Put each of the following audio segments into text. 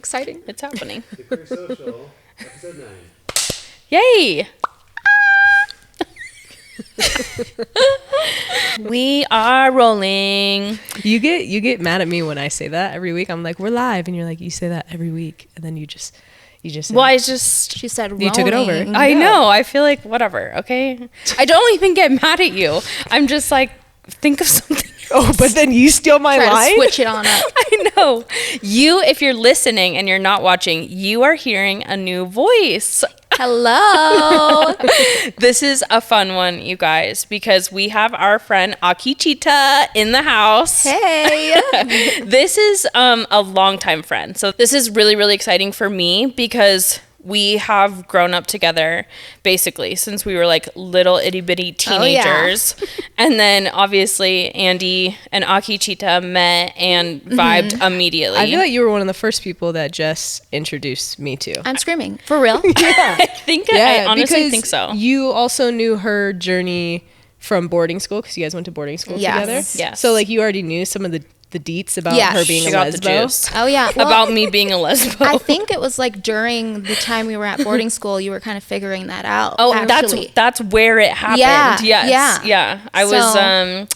Exciting. It's happening. The Queer Social, episode 9. Yay! We are rolling. You get mad at me when I say that every week. I'm like, we're live, and you're like, you say that every week, and then you just. Well, She said rolling. You took it over. I know. I feel like whatever. Okay. I don't even get mad at you. I'm just like, think of something. Oh, but then you steal my Try line. to switch it on up. I know. You, if you're listening and you're not watching, you are hearing a new voice. Hello. This is a fun one, you guys, because we have our friend Akichita in the house. Hey. This is a longtime friend. So this is really, really exciting for me because we have grown up together basically since we were like little itty bitty teenagers. Oh, yeah. And then obviously Andy and Akichita met and vibed immediately. I feel like you were one of the first people that Jess introduced me to. I'm screaming. For real? I honestly think so. You also knew her journey from boarding school because you guys went to boarding school together. Yes. So like you already knew some of the deets about her being she a got the lesbo. juice. Oh, yeah. Well, About me being a lesbo. I think it was like during the time we were at boarding school, you were kind of figuring that out. Oh, actually. that's where it happened. Yeah, Yes. yeah.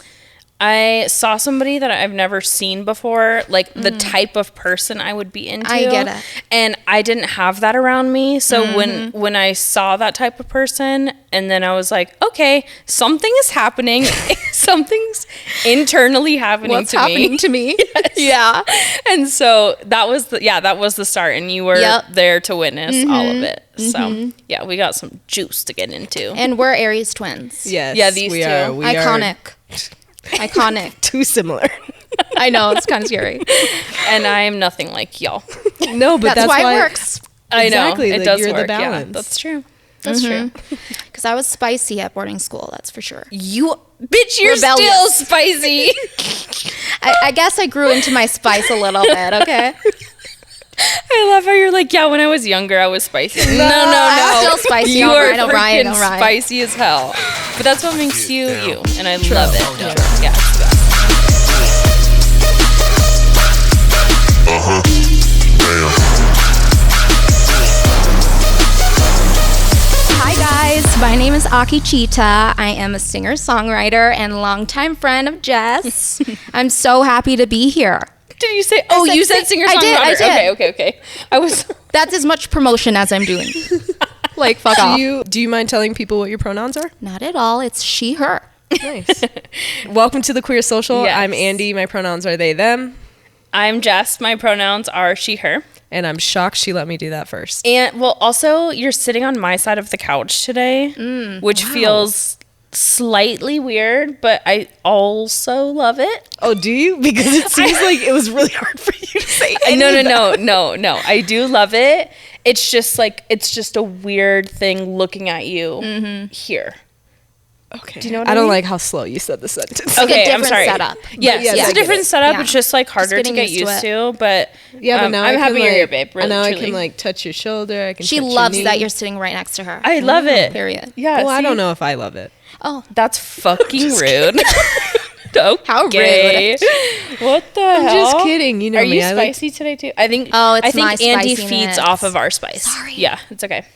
I saw somebody that I've never seen before, like the type of person I would be into. I get it. And I didn't have that around me. So when I saw that type of person, and then I was like, okay, something is happening. Something's internally happening What's to happening me. to me? Yes. Yeah. And so that was the start, and you were there to witness all of it. So yeah, we got some juice to get into. And we're Aries twins. Yes. Yeah, these we two. are. We Iconic. are Iconic. too similar. I know. It's kind of scary. And I'm nothing like y'all. No, but That's why it works. I know. Exactly, It like, does you're the work. balance. Yeah, that's true. That's true. Because I was spicy at boarding school. That's for sure. You, bitch, you're Rebellious. still spicy. I guess I grew into my spice a little bit. Okay. I love how you're like, yeah, when I was younger, I was spicy. No. I'm still spicy. You All are right, all right, freaking all right. spicy as hell. But that's what makes you you, and I love it. Oh, Yeah, it's the best. Hi guys, my name is Akichita. I am a singer-songwriter and longtime friend of Jess. I'm so happy to be here. Did you say? Oh, you said singer-songwriter. I did. Okay. I was. That's as much promotion as I'm doing. Like, fuck off. Do you mind telling people what your pronouns are? Not at all. It's she, her. Nice. Welcome to the Queer Social. Yes. I'm Andy. My pronouns are they, them. I'm Jess. My pronouns are she, her. And I'm shocked she let me do that first. And well, also, you're sitting on my side of the couch today, which feels slightly weird, but I also love it. Oh, do you? Because it seems like it was really hard for you to say. No. I do love it. It's just like, it's just a weird thing looking at you here. Okay. Do you know what I I don't mean? like how slow you said the sentence. Like a Okay, I'm different sorry. setup. Yes, yes, it's I a get different it. setup. Yeah. It's just like harder to getting get used to used it. to, but Yeah, but now I'm happy you're here, babe. And now I truly. can like touch your shoulder. I can. She touch loves your knee. that you're sitting right next to her. I love it. Period. Yeah, Well, I see? don't know if I love it. Oh, That's fucking rude. Okay. How rude. What the I'm hell? just kidding. You know Are me. you I like. spicy today too? I think. Oh, it's I think my Andy spiciness. feeds off of our spice. Sorry. Yeah, it's okay.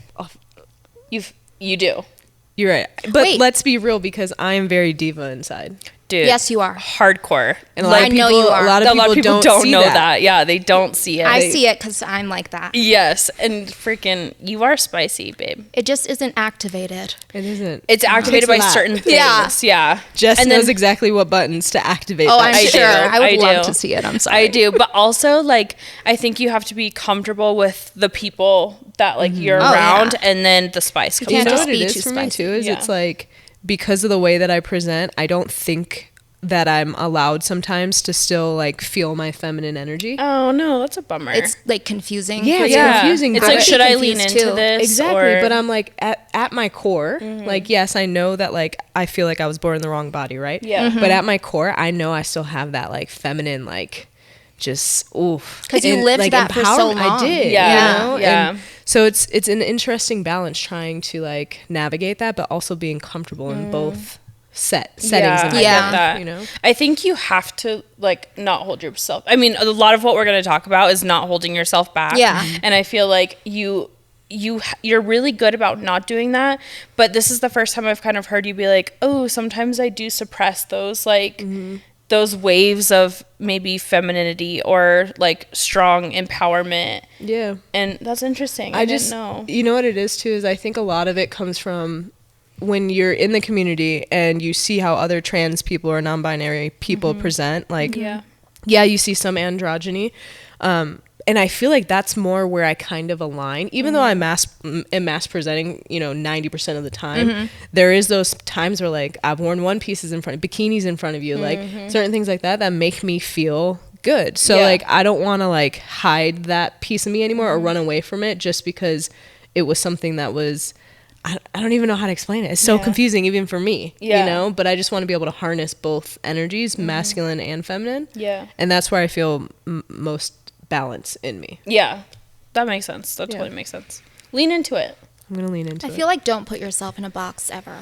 You do, You're right. But Wait. let's be real, because I'm very diva inside. dude. yes, you are. Hardcore. And a lot I of know people, you are. A lot of people don't see know that. that. Yeah, they don't see it. I see it because I'm like that. Yes, and freaking, you are spicy, babe. It just isn't activated. It isn't. It's activated by a lot. certain things. Yeah. Jess And knows then- exactly what buttons to activate. Oh, that I'm shit. sure. I would love do. to see it. I'm sorry. I do, but also like I think you have to be comfortable with the people that like you're Oh, around, yeah. and then the spice comes Do you Can't know out. just what it be is too for me spicy. too? Is Yeah. it's like, because of the way that I present, I don't think that I'm allowed sometimes to still like feel my feminine energy. Oh no, that's a bummer. It's like confusing. Yeah, for it's you. confusing, It's but like, I- should I confused lean into too. this? Exactly, or- but I'm like at my core, like, yes, I know that like I feel like I was born in the wrong body, right? Yeah. But at my core, I know I still have that like feminine, like just oof. 'Cause you And, lived like, that for so empowerment. long. I did. Yeah, You know? yeah. And so it's an interesting balance trying to like navigate that, but also being comfortable in both settings Yeah, in I get that. you know? I think you have to like not hold yourself. I mean, a lot of what we're going to talk about is not holding yourself back. Yeah. And I feel like you're really good about not doing that, but this is the first time I've kind of heard you be like, oh, sometimes I do suppress those like those waves of maybe femininity or like strong empowerment. Yeah. And that's interesting. I didn't know. You know what it is too, is I think a lot of it comes from when you're in the community and you see how other trans people or non-binary people present, like, yeah, you see some androgyny, and I feel like that's more where I kind of align, even though I'm mass presenting, you know, 90% of the time. There is those times where like I've worn one pieces in front of bikinis in front of you, like certain things like that make me feel good. So like I don't want to like hide that piece of me anymore or run away from it just because it was something that was, I don't even know how to explain it. It's so confusing even for me, you know, but I just want to be able to harness both energies, masculine and feminine. Yeah. And that's where I feel most balance in me. Yeah, that makes sense. That totally makes sense. Lean into it. I'm gonna lean into it. I feel like don't put yourself in a box ever.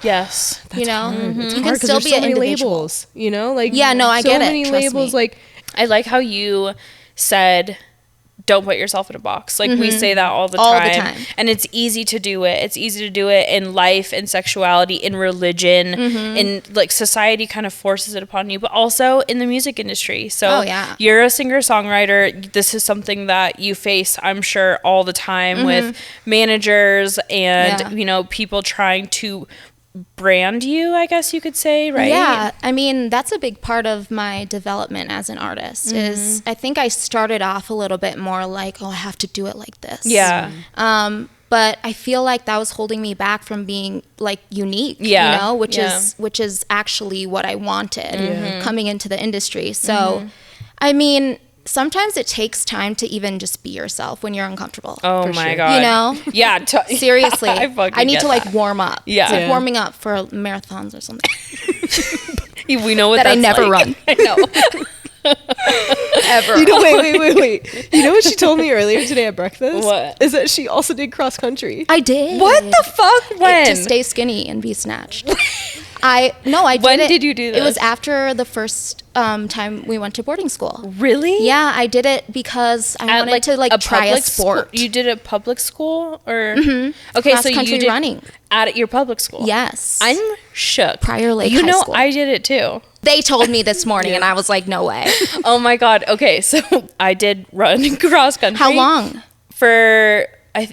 Yes, you know, it's you hard can still be so an many individual. labels, you know, like I so get it. many Trust labels. me. Like I like how you said don't put yourself in a box. Like we say that all the time. And it's easy to do it. It's easy to do it in life, in sexuality, in religion, in like society kind of forces it upon you, but also in the music industry. So you're a singer-songwriter. This is something that you face, I'm sure, all the time with managers and, you know, people trying to brand you, I guess you could say, right? Yeah, I mean, that's a big part of my development as an artist is I think I started off a little bit more like, oh, I have to do it like this. Yeah. But I feel like that was holding me back from being like unique, you know, which is actually what I wanted coming into the industry. So, I mean, sometimes it takes time to even just be yourself when you're uncomfortable. Oh my God. You know? Yeah. Seriously. I need to like that. warm up. Yeah. It's like warming up for marathons or something. We know what that that's I never like. run. I know. Ever. You know, wait. You know what she told me earlier today at breakfast? What? Is that she also did cross country. I did. What the fuck? When? To stay skinny and be snatched. I did When it. did you do this? It was after the first time we went to boarding school. Really? Yeah, I did it because I wanted to like try a sport. You did a public school or okay, Cross so you country did running at your public school. Yes. I'm shook. Prior Lake You High know, School. I did it too. They told me this morning, and I was like, no way. Oh my God. Okay, so I did run cross country. How long? For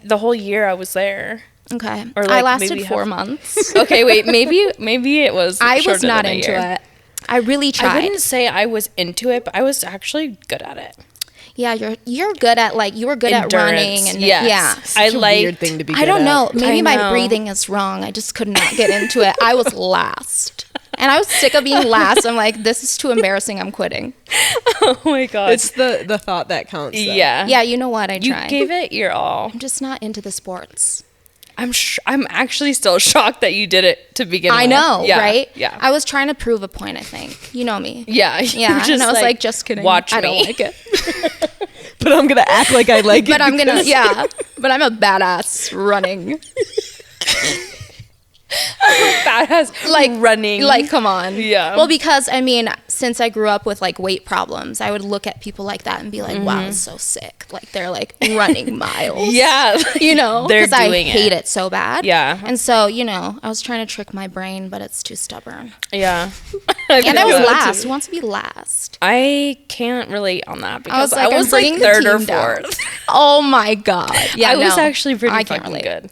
the whole year I was there. Okay. Or like I lasted maybe 4 months. Okay, wait. Maybe it was. I was shorter not than a into year. it. I really tried. I wouldn't say I was into it, but I was actually good at it. Yeah, you're good at like you were good Endurance. at running and yeah. I Such a like weird thing to be I good don't at. know. Maybe I my know. breathing is wrong. I just could not get into it. I was last. And I was sick of being last. I'm like, this is too embarrassing. I'm quitting. Oh my God. It's the thought that counts. Though. Yeah. Yeah, you know what? I You tried. gave it your all. I'm just not into the sports. I'm actually still shocked that you did it to begin with. I know, Yeah, right? Yeah. I was trying to prove a point, I think. You know me. Yeah. Yeah. And I was like, just kidding. Watch I me. don't like it. But I'm gonna act like I like it. But I'm going to, because- yeah. But I'm a badass running. Badass. Like running. Like, come on. Yeah. Well, because I mean, since I grew up with like weight problems, I would look at people like that and be like, wow, it's so sick. Like they're like running miles. Yeah. You know, They're because I doing it. hate it so bad. Yeah. And so, you know, I was trying to trick my brain, but it's too stubborn. Yeah. And I was feel that last. too. Who wants to be last? I can't relate on that because I I'm was like bringing the third or team down. fourth. Oh my God. Yeah, I was no. actually pretty I can't fucking relate. good.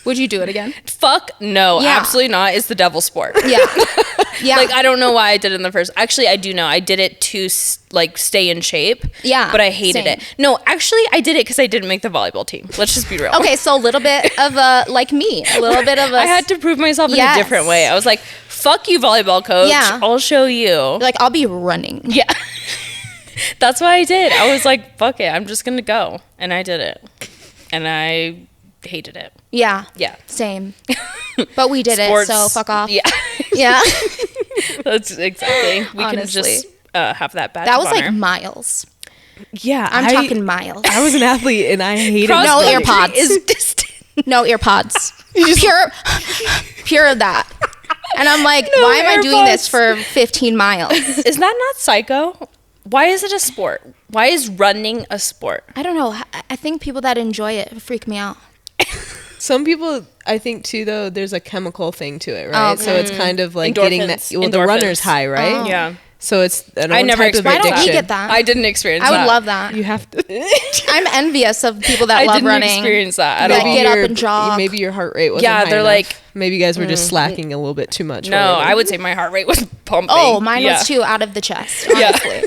Would you do it again? Fuck no, Yeah. absolutely not. It's the devil sport. Yeah. Yeah. Like I don't know why I did it in the first. Actually, I do know. I did it to like stay in shape. Yeah, but I hated same. it. No, actually, I did it because I didn't make the volleyball team. Let's just be real. Okay, so a little bit of a, like me, a little bit of a. I had to prove myself in a Yes. different way. I was like, "Fuck you, volleyball coach. Yeah. I'll show you." Like, I'll be running. Yeah. That's what I did. I was like, "Fuck it, I'm just gonna go," and I did it, and I hated it. Yeah. Yeah. Same. But we did Sports, it, so fuck off. Yeah. Yeah. That's exactly. We can Honestly. just have that badge That of was like honor. miles. Yeah, I'm talking miles. I was an athlete and I hated Cross No country AirPods. is distant. No earpods. Pure of that. And I'm like, why am I doing this for 15 miles? Is that not psycho? Why is it a sport? Why is running a sport? I don't know. I think people that enjoy it freak me out. Some people, I think too, though, there's a chemical thing to it, right? Okay. So it's kind of like Endorphins. getting that, the runner's high, right? Oh. Yeah. So it's an I own never type of Why don't we addiction. get that? I didn't experience I that. would love that. You have to. I'm envious of people that I love didn't running. experience that at Like, all. get up and jog. Maybe your heart rate wasn't Yeah, high they're enough. like- maybe you guys were just slacking a little bit too much. No, I would say my heart rate was pumping. Oh, mine Yeah. was too out of the chest, Yeah. honestly.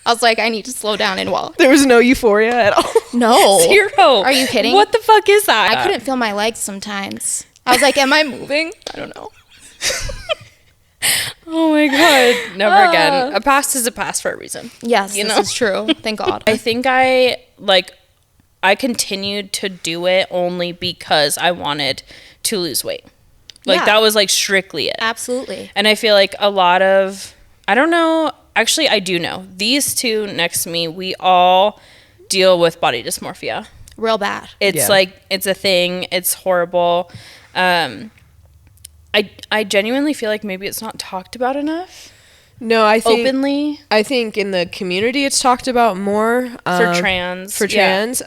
I was like, I need to slow down and walk. There was no euphoria at all. No. 0. Are you kidding? What the fuck is that? I couldn't feel my legs sometimes. I was like, am I moving? I don't know. Oh my god, never again. A past is a past for a reason. Yes, You this know? is true. Thank God. I think I continued to do it only because I wanted to lose weight. Like Yeah. that was like strictly it. Absolutely. And I feel like a lot of, I don't know, actually I do know. These two next to me, we all deal with body dysmorphia. Real bad. It's Yeah. like, it's a thing. It's horrible. I genuinely feel like maybe it's not talked about enough No, I think openly I think in the community it's talked about more for trans. For Yeah. trans,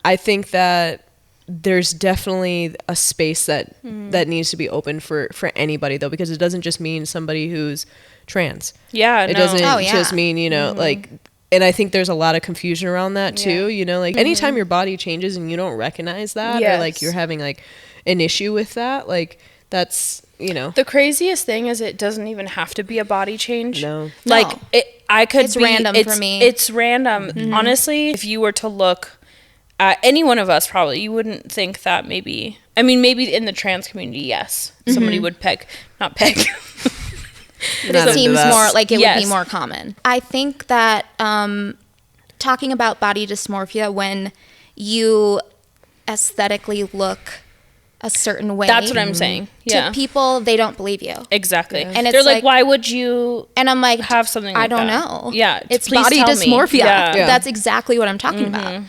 I think that there's definitely a space that needs to be open for anybody though, because it doesn't just mean somebody who's trans. Yeah, It no. doesn't Oh, yeah. just mean, like, and I think there's a lot of confusion around that too, like anytime your body changes and you don't recognize that or like Yes. you're having like an issue with that, like that's, The craziest thing is it doesn't even have to be a body change. No. Like No. it's random for me. It's random. Honestly, if you were to look at any one of us, probably you wouldn't think that maybe in the trans community, yes, somebody would not peg. But Not it into seems that. more like it would Yes. be more common. I think that talking about body dysmorphia when you aesthetically look a certain way. That's what I'm saying. Yeah. To people, they don't believe you. Exactly. And And it's they're like, like- why would you And I'm like, have something like I don't that? know. Yeah. It's please body tell me. dysmorphia. Yeah. Yeah. That's exactly what I'm talking about.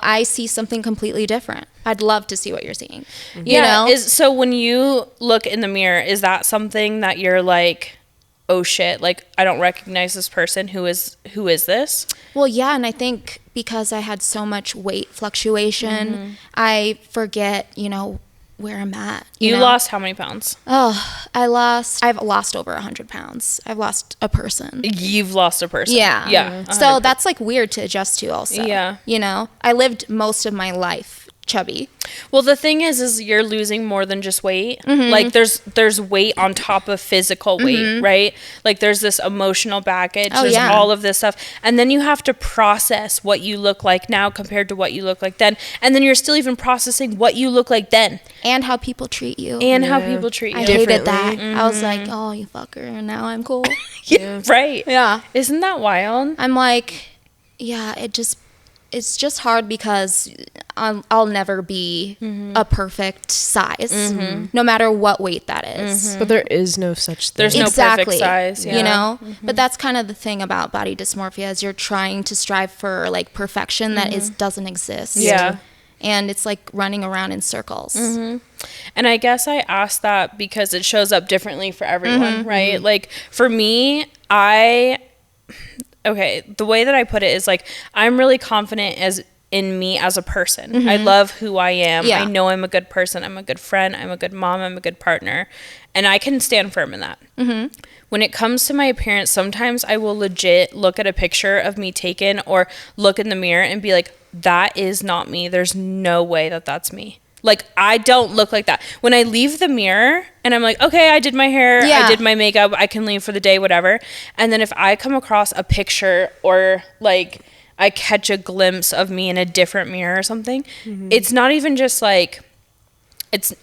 I see something completely different. I'd love to see what you're seeing. You know? So when you look in the mirror, is that something that you're like, oh shit, like I don't recognize this person. Who is this? Well, yeah, and I think because I had so much weight fluctuation, I forget, where I'm at. You know? lost how many pounds? I've lost over 100 pounds. I've lost a person. You've lost a person. Yeah. Yeah. So that's like weird to adjust to also. Yeah. I lived most of my life chubby. Well, the thing is you're losing more than just weight. Like there's weight on top of physical weight, right? Like there's this emotional baggage. Oh, there's yeah. all of this stuff. And then you have to process what you look like now compared to what you look like then. And then you're still even processing what you look like then. And how people treat you. And how people treat you. I hated that. Differently. I was like, oh, you fucker. And now I'm cool. Yeah. Right. Yeah. Isn't that wild? I'm like, yeah, it's just hard because I'll never be a perfect size, no matter what weight that is. But there is no such thing. There's no Exactly. perfect size. Yeah. But that's kind of the thing about body dysmorphia is you're trying to strive for like perfection that doesn't exist. Yeah. And it's like running around in circles. And I guess I asked that because it shows up differently for everyone, right? Like for me, the way that I put it is like, I'm really confident in me as a person. I love who I am. Yeah. I know I'm a good person. I'm a good friend. I'm a good mom. I'm a good partner. And I can stand firm in that. When it comes to my appearance, sometimes I will legit look at a picture of me taken or look in the mirror and be like, that is not me. There's no way that that's me. Like, I don't look like that. When I leave the mirror and I'm like, okay, I did my hair, Yeah. I did my makeup, I can leave for the day, whatever. And then if I come across a picture or like I catch a glimpse of me in a different mirror or something, it's not even just like, it's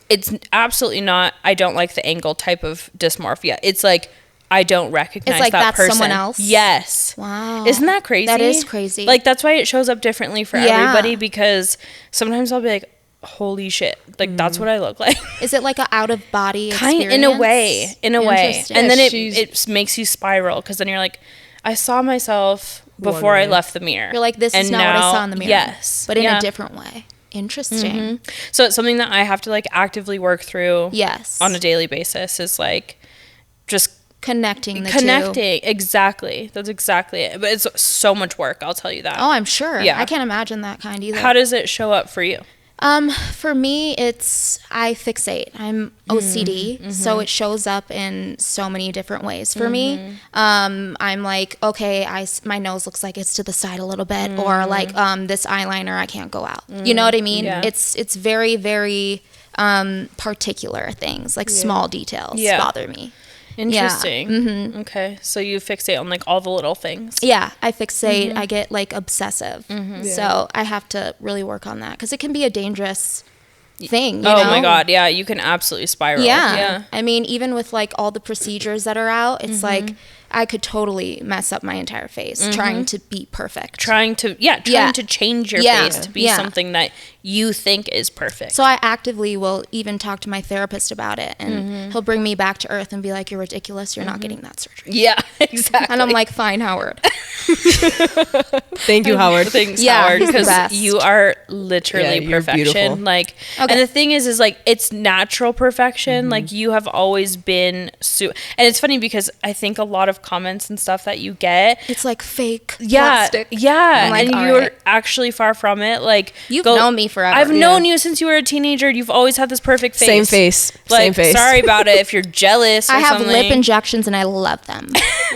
absolutely not, I don't like the angle type of dysmorphia. It's like, I don't recognize It's like that that's person. someone else? Yes. Wow. Isn't that crazy? That is crazy. Like, that's why it shows up differently for Yeah. everybody, because sometimes I'll be like, holy shit, like that's what I look like. Is it like an out of body experience? In a way. And then She's- it makes you spiral, because then you're like, I saw myself before I left the mirror. You're like, this is And not what I now- saw in the mirror. Yes. But in Yeah. a different way. Interesting. So it's something that I have to like actively work through. Yes. On a daily basis is like just connecting the two. Exactly. That's exactly it. But it's so much work, I'll tell you that. Oh, I'm sure. Yeah. I can't imagine that kind either. How does it show up for you? For me, I fixate. I'm OCD, so it shows up in so many different ways for me. I'm like, okay, my nose looks like it's to the side a little bit, or like this eyeliner, I can't go out. You know what I mean? Yeah. It's very, very particular things, like small details bother me. Interesting. Yeah. Okay. So you fixate on like all the little things. Yeah, I fixate. I get like obsessive. So I have to really work on that because it can be a dangerous thing. You know? My God. Yeah. You can absolutely spiral. Yeah. I mean, even with like all the procedures that are out, it's like I could totally mess up my entire face trying to be perfect. Trying to change your face to be something that you think is perfect. So I actively will even talk to my therapist about it, and he'll bring me back to earth and be like, you're ridiculous. You're not getting that surgery. Yeah, exactly. And I'm like, fine, Howard. Thank you, Howard. Thanks, Yeah, Howard, he's the because best. you are literally you're perfection. beautiful. Like, and the thing is like it's natural perfection. Like you have always been, and it's funny because I think a lot of comments and stuff that you get, It's like fake plastic. Yeah, I'm like, and all you're right. actually far from it. Like You've known me forever. I've known you since you were a teenager. You've always had this perfect face. Same face. Like, Same face. sorry about it if you're jealous. Or I have something. lip injections and I love them.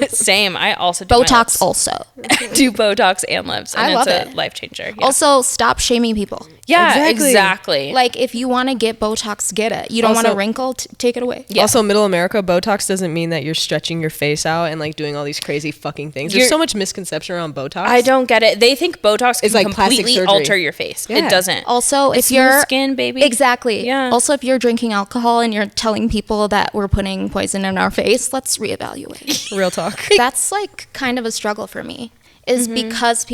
Same. I also do my Botox lips. also. Do Botox and lips, and I love it's a it. life changer. Yeah. Also, stop shaming people. Yeah, Exactly. exactly. Like, if you want to get Botox, get it. You don't want a Also- wrinkle, take it away. Yeah. Also, middle America, Botox doesn't mean that you're stretching your face out and like doing all these crazy fucking things. There's so much misconception around Botox. I don't get it. They think Botox can It's like plastic completely surgery. alter your face. Yeah. It doesn't. Also, It's if you're smooth skin, baby. Exactly. Yeah. Also, if you're drinking alcohol and you're telling people that we're putting poison in our face, let's reevaluate. Real talk. That's like kind of a struggle for me, is because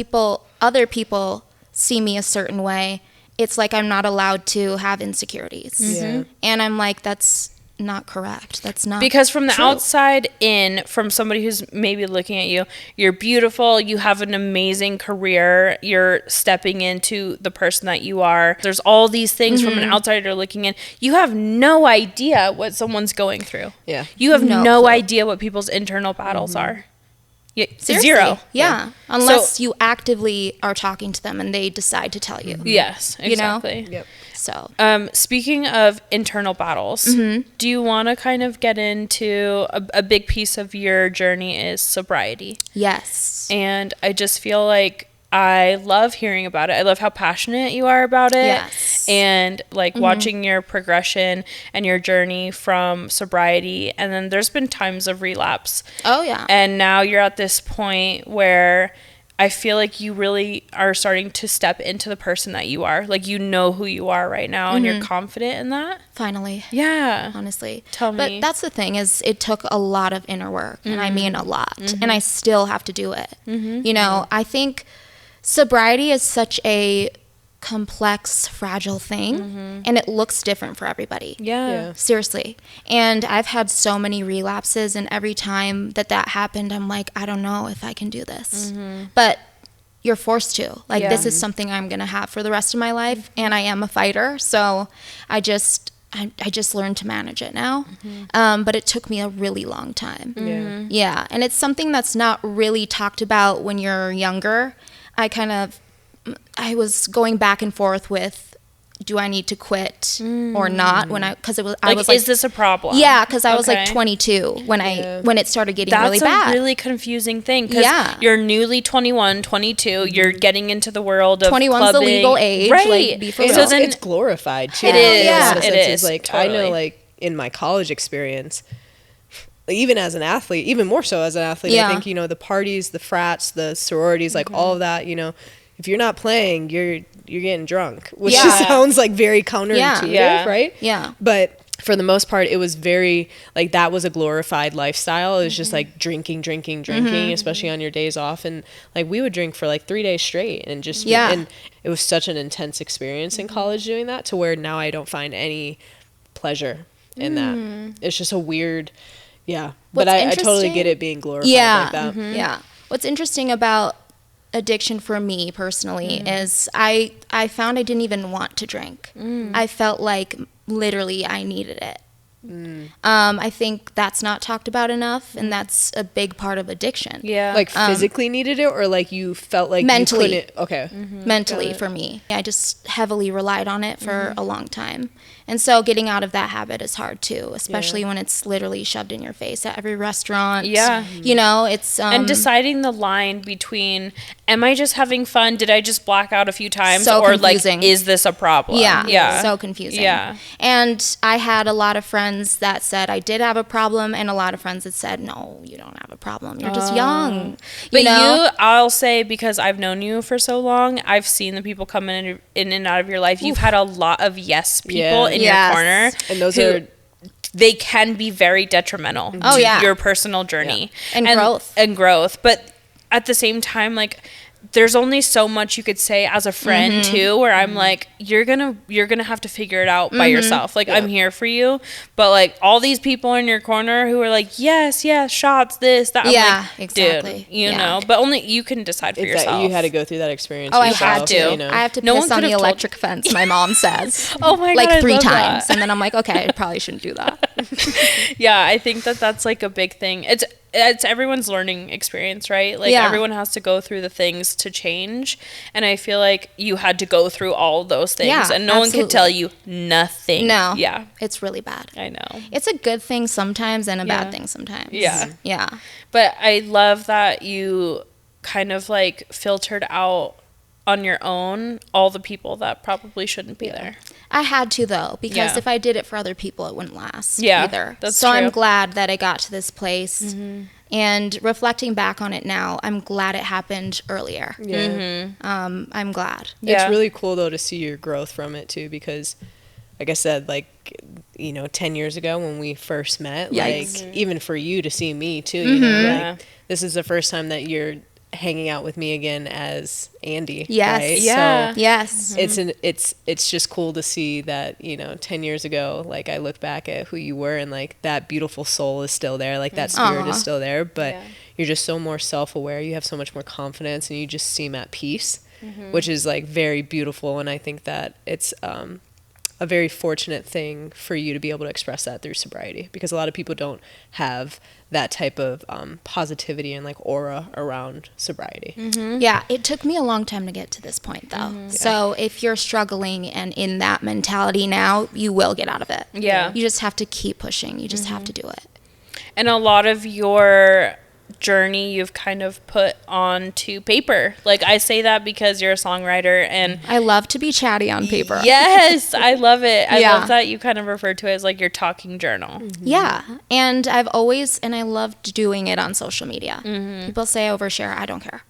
other people see me a certain way. It's like I'm not allowed to have insecurities. Yeah. And I'm like, that's not correct. That's not Because from the true. outside in, from somebody who's maybe looking at you, you're beautiful, you have an amazing career, you're stepping into the person that you are. There's all these things from an outsider looking in. You have no idea what someone's going through. Yeah. You have No no clue. idea what people's internal battles are. Yeah, Seriously. zero. Yeah. Unless you actively are talking to them and they decide to tell you. Yes, You know? exactly. Yep. So Speaking of internal battles, do you want to kind of get into a big piece of your journey is sobriety? yes. And I just feel like I love hearing about it. I love how passionate you are about it. Yes. And like watching your progression and your journey from sobriety. And then there's been times of relapse. Oh yeah. And now you're at this point where I feel like you really are starting to step into the person that you are. Like, you know who you are right now and you're confident in that. Finally. Yeah. Honestly. Tell me. But that's the thing, is it took a lot of inner work, and I mean a lot, and I still have to do it. You know, I think sobriety is such a complex, fragile thing, and it looks different for everybody. Yeah. Seriously. And I've had so many relapses, and every time that happened, I'm like, I don't know if I can do this. But you're forced to. Like, this is something I'm going to have for the rest of my life, and I am a fighter, so I just learned to manage it now. But it took me a really long time. Yeah. And it's something that's not really talked about when you're younger. I was going back and forth with, do I need to quit or not? Is this a problem? Yeah, because I was like Okay. 22 when it started getting That's really bad. a really confusing thing, because Yeah. you're newly 21, 22, you're getting into the world of 21's the clubbing. legal age, Right. like, be for And real. So then it's glorified too. It is. In a lot of It senses. is. Like, I Totally. know, like, in my college experience, even as an athlete, even more so as an athlete, Yeah. I think, you know, the parties, the frats, the sororities, like all of that, you know, if you're not playing, you're getting drunk, which Yeah. just sounds like very counterintuitive, Yeah. right? Yeah. But for the most part, it was very, like, that was a glorified lifestyle. It was just like drinking, especially on your days off. And like, we would drink for like 3 days straight and just, and it was such an intense experience in college doing that, to where now I don't find any pleasure in that. It's just a weird, but What's I totally interesting- get it being glorified Yeah. like that. Yeah. What's interesting about addiction for me personally is I found I didn't even want to drink. I felt like literally I needed it. I think that's not talked about enough, and that's a big part of addiction. Yeah. Like physically needed it, or like you felt like mentally. you couldn't? Okay. Mentally for me. I just heavily relied on it for a long time. And so getting out of that habit is hard too, especially when it's literally shoved in your face at every restaurant. Yeah. You know, it's... and deciding the line between, am I just having fun? Did I just black out a few times? So or confusing. like, is this a problem? Yeah. So confusing. Yeah. And I had a lot of friends that said I did have a problem, and a lot of friends that said, no, you don't have a problem. You're just young. But I'll say, because I've known you for so long, I've seen the people come in and out of your life. You've had a lot of yes people in your corner. And those are... They can be very detrimental to your personal journey. And growth. But at the same time, like, there's only so much you could say as a friend too, where I'm like, you're gonna have to figure it out by yourself. Like, I'm here for you, but like all these people in your corner who are like, yes, shots, this, that. I'm like, exactly. Dude, you know, but only you can decide for yourself. You had to go through that experience. Oh, I had to. You know? I have to piss on the electric fence, my mom says. Oh my God, like 3 I love times. that. And then I'm like, okay, I probably shouldn't do that. Yeah, I think that's like a big thing. It's everyone's learning experience, right? Like, everyone has to go through the things to change. And I feel like you had to go through all those things, and no one could tell you nothing. No. Yeah. It's really bad. I know. It's a good thing sometimes and a bad thing sometimes. Yeah. Yeah. But I love that you kind of like filtered out on your own all the people that probably shouldn't be there. I had to, though, because if I did it for other people, it wouldn't last either. That's so true. I'm glad that I got to this place. And reflecting back on it now, I'm glad it happened earlier. Yeah. I'm glad. It's really cool, though, to see your growth from it, too, because, like I said, like, you know, 10 years ago when we first met, like, even for you to see me, too, you know, like, this is the first time that you're hanging out with me again as Andy. Yes. Right? Yeah. So yes. It's just cool to see that, you know, 10 years ago, like, I look back at who you were, and like that beautiful soul is still there, like that spirit is still there, but you're just so more self-aware, you have so much more confidence, and you just seem at peace, which is like very beautiful. And I think that it's a very fortunate thing for you to be able to express that through sobriety, because a lot of people don't have that type of positivity and like aura around sobriety. Yeah, it took me a long time to get to this point, though. So if you're struggling and in that mentality now, you will get out of it. Yeah. You just have to keep pushing. You just have to do it. And a lot of your journey you've kind of put onto paper. Like, I say that because you're a songwriter, and I love to be chatty on paper. Yes, I love it. I love that you kind of refer to it as like your talking journal. Yeah, and I loved doing it on social media. People say I overshare. I don't care.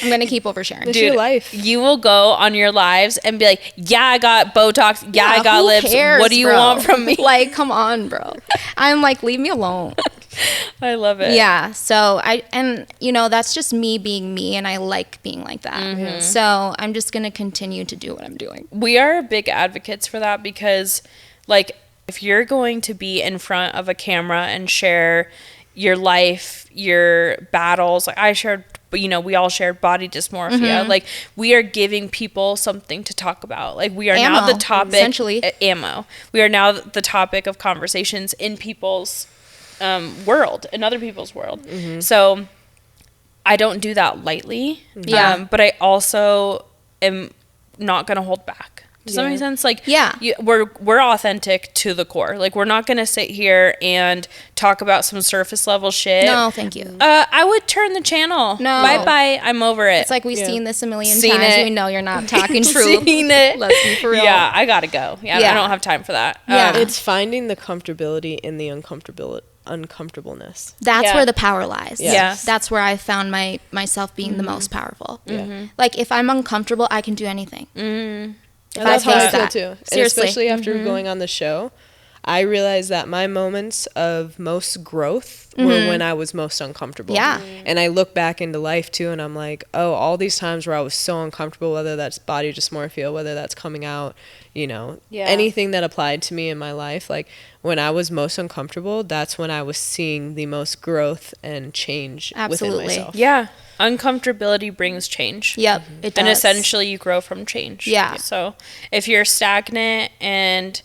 I'm gonna keep oversharing. It's your life. You will go on your lives and be like, yeah, I got Botox. Yeah, I got lips. Cares, what do you want from me? Like, come on, bro. I'm like, leave me alone. I love it. Yeah. So you know, that's just me being me, and I like being like that. So I'm just gonna continue to do what I'm doing. We are big advocates for that, because like, if you're going to be in front of a camera and share your life, your battles, like I shared, you know, we all shared body dysmorphia. Like, we are giving people something to talk about. Like, we are now the topic, essentially. Ammo. We are now the topic of conversations in people's world, in other people's world. So I don't do that lightly. But I also am not going to hold back. Does that make sense? Like, we're authentic to the core. Like, we're not going to sit here and talk about some surface level shit. No, thank you. I would turn the channel. No. Bye. I'm over it. It's like we've seen this a million times. We know you're not talking truth. Seen it. Let's be for real. Yeah, I gotta go. I don't have time for that. It's finding the comfortability in the uncomfortableness. That's where the power lies. Yes. That's where I found myself being the most powerful. Like, if I'm uncomfortable, I can do anything. That's how I feel too. Seriously. And especially after going on the show, I realized that my moments of most growth were when I was most uncomfortable. Yeah. And I look back into life too, and I'm like, oh, all these times where I was so uncomfortable, whether that's body dysmorphia, whether that's coming out, you know, anything that applied to me in my life, like when I was most uncomfortable, that's when I was seeing the most growth and change within myself. Yeah. Uncomfortability brings change. Yep, it does. And essentially you grow from change. Yeah. So if you're stagnant, and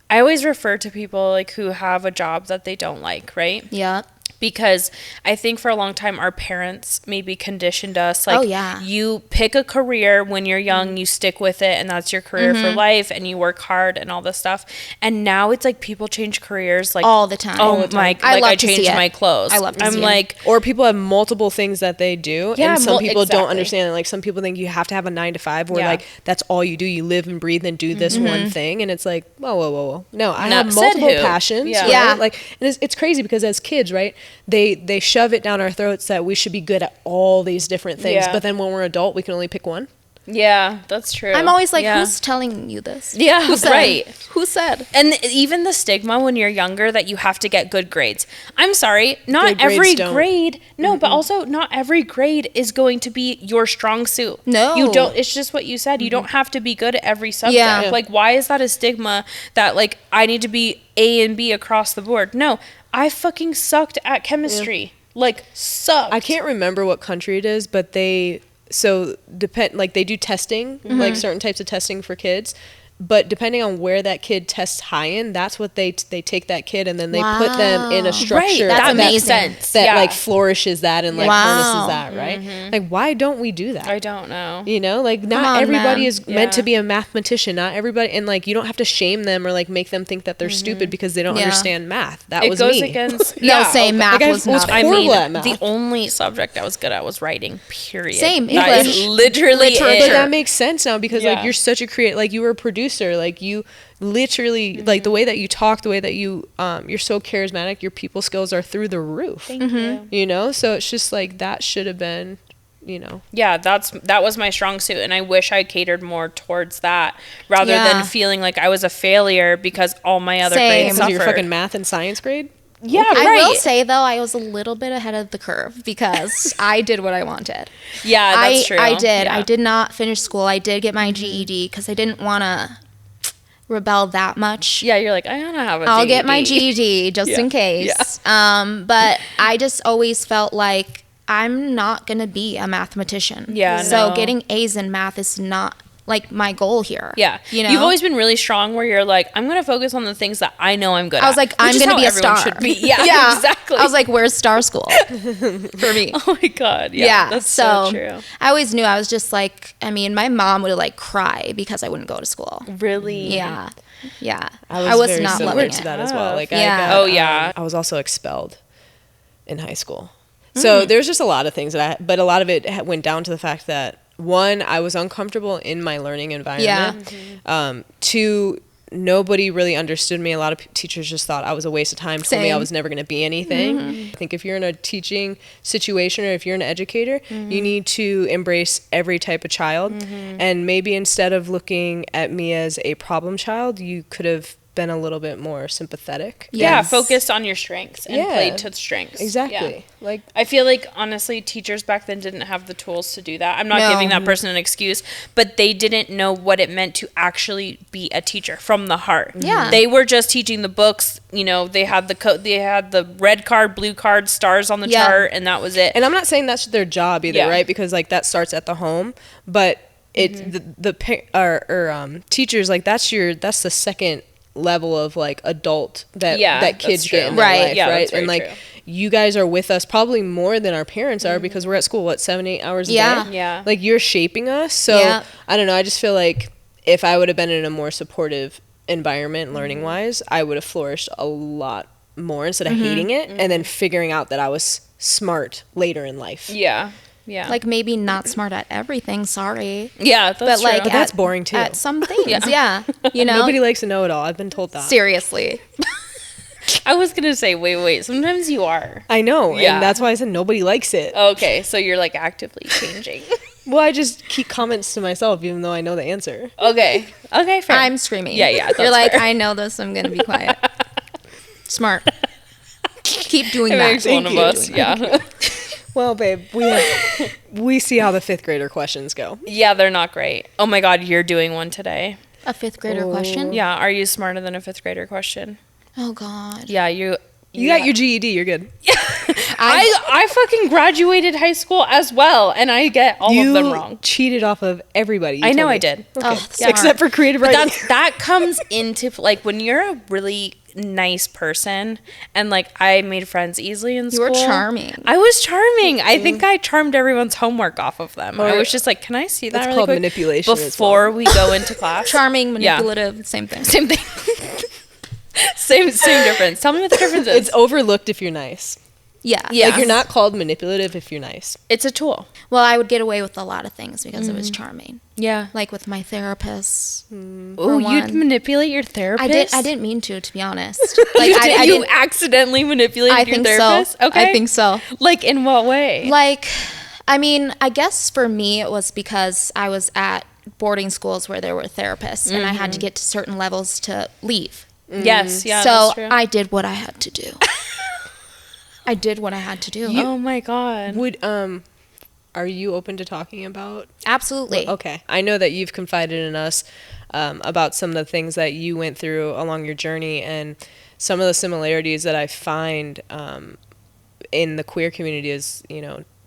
I always refer to people like who have a job that they don't like, right? Yeah. Because I think for a long time our parents maybe conditioned us like, you pick a career when you're young, you stick with it, and that's your career for life, and you work hard and all this stuff. And now it's like people change careers like all the time. Oh my! I changed my clothes. I love to see like, it. Or people have multiple things that they do, and some people don't understand it. Like some people think you have to have a 9 to 5, where like that's all you do. You live and breathe and do this one thing, and it's like whoa. No, I have multiple passions. Right? Like, and it's crazy because as kids, right? They shove it down our throats that we should be good at all these different things, but then when we're adult, we can only pick one. Yeah, that's true. I'm always like, who's telling you this? Yeah, who said? Right. Who said? And even the stigma when you're younger that you have to get good grades. I'm sorry, not every grade. No, but also not every grade is going to be your strong suit. No. You don't. It's just what you said. You don't have to be good at every subject. Yeah. Like, why is that a stigma that like I need to be A and B across the board? No, I fucking sucked at chemistry. Yeah. Like, sucked. I can't remember what country it is, but they do testing, like certain types of testing for kids, but depending on where that kid tests high in, that's what they take that kid, and then they put them in a structure that makes sense, that like flourishes that and like harnesses that, right? Like, why don't we do that? I don't know. You know, like not everybody is meant to be a mathematician. Not everybody, and like you don't have to shame them or like make them think that they're stupid because they don't understand math. That was goes me. Against same math was not. horrible at math. The only subject I was good at was writing. Period. Same English. That is literally But that makes sense now because like you're such a creator. Like you were a producer. Like you literally like the way that you talk, the way that you you're so charismatic. Your people skills are through the roof. Thank you. You know, so it's just like that should have been, you know. Yeah, that was my strong suit, and I wish I catered more towards that rather than feeling like I was a failure because all my other grades suffered. Your fucking math and science grade. Yeah, I will say though, I was a little bit ahead of the curve because I did what I wanted. Yeah, that's true. I did. Yeah. I did not finish school. I did get my GED because I didn't want to rebel that much. Yeah, you're like, I gotta have a GED. I'll get my GED just in case. Yeah. But I just always felt like I'm not gonna be a mathematician. Yeah. So getting A's in math is not like my goal here. Yeah. You know, you've always been really strong where you're like, I'm gonna focus on the things that I know I'm good at. I was like, I'm gonna be a star. Should be. Yeah, exactly. I was like, where's star school for me? Oh my god. Yeah. That's so true. I always knew. I was just like, I mean, my mom would like cry because I wouldn't go to school. Really? Yeah. Yeah. I was not loving to it. that as well. Like yeah. I was also expelled in high school. So there's just a lot of things but a lot of it went down to the fact that one, I was uncomfortable in my learning environment. Yeah. Two, nobody really understood me. A lot of teachers just thought I was a waste of time, told me I was never going to be anything. I think if you're in a teaching situation or if you're an educator, you need to embrace every type of child. And maybe instead of looking at me as a problem child, you could have been a little bit more sympathetic. Yeah, focused on your strengths and played to strengths. Exactly. Yeah. Like I feel like honestly teachers back then didn't have the tools to do that. I'm not giving that person an excuse, but they didn't know what it meant to actually be a teacher from the heart. Yeah. They were just teaching the books, you know, they had the red card, blue card, stars on the chart, and that was it. And I'm not saying that's their job either, right? Because like that starts at the home, but teachers, like that's the second level of like adult that kids get in their life, right? And like you guys are with us probably more than our parents are because we're at school 7-8 hours a day. Yeah. Like you're shaping us. So I don't know, I just feel like if I would have been in a more supportive environment learning wise, I would have flourished a lot more instead of hating it and then figuring out that I was smart later in life. Yeah. Like maybe not smart at everything, sorry. Yeah, that's true. Like that's boring too. At some things, you know. Nobody likes to know it all. I've been told that. Seriously. I was going to say, wait. Sometimes you are. I know. Yeah. And that's why I said nobody likes it. Okay. So you're like actively changing. Well, I just keep comments to myself even though I know the answer. Okay. Fair. I'm screaming. Yeah. You're like, fair. I know this. I'm going to be quiet. Smart. Keep doing It that. makes one of us. Yeah. Well, babe, we see how the 5th grader questions go. Yeah, they're not great. Oh my God, you're doing one today. A 5th grader question? Yeah, are you smarter than a 5th grader question? Oh God. Yeah, you got your GED, you're good. I fucking graduated high school as well, and I get all of them wrong. You cheated off of everybody. I know I did. Okay. Oh, smart. Except for creative writing. That comes into, like, when you're a really nice person, and, like, I made friends easily in school. You were charming. I was charming. I think I charmed everyone's homework off of them. I was just like, can I see that That's really called quick manipulation before we go into class? Charming, manipulative, same thing. Same thing. same difference. Tell me what the difference is. It's overlooked if you're nice. Yeah. Like, you're not called manipulative if you're nice. It's a tool. Well, I would get away with a lot of things because it was charming. Yeah. Like with my therapist. Oh, you'd manipulate your therapist? I didn't mean to be honest. Like you accidentally manipulated your therapist? So. Okay. I think so. Like, in what way? Like, I mean, I guess for me it was because I was at boarding schools where there were therapists and I had to get to certain levels to leave. Yes, yeah, so that's true. I did what I had to do. I did what I had to do. Oh my God. Are you open to talking about? Absolutely. Okay. I know that you've confided in us about some of the things that you went through along your journey, and some of the similarities that I find in the queer community is,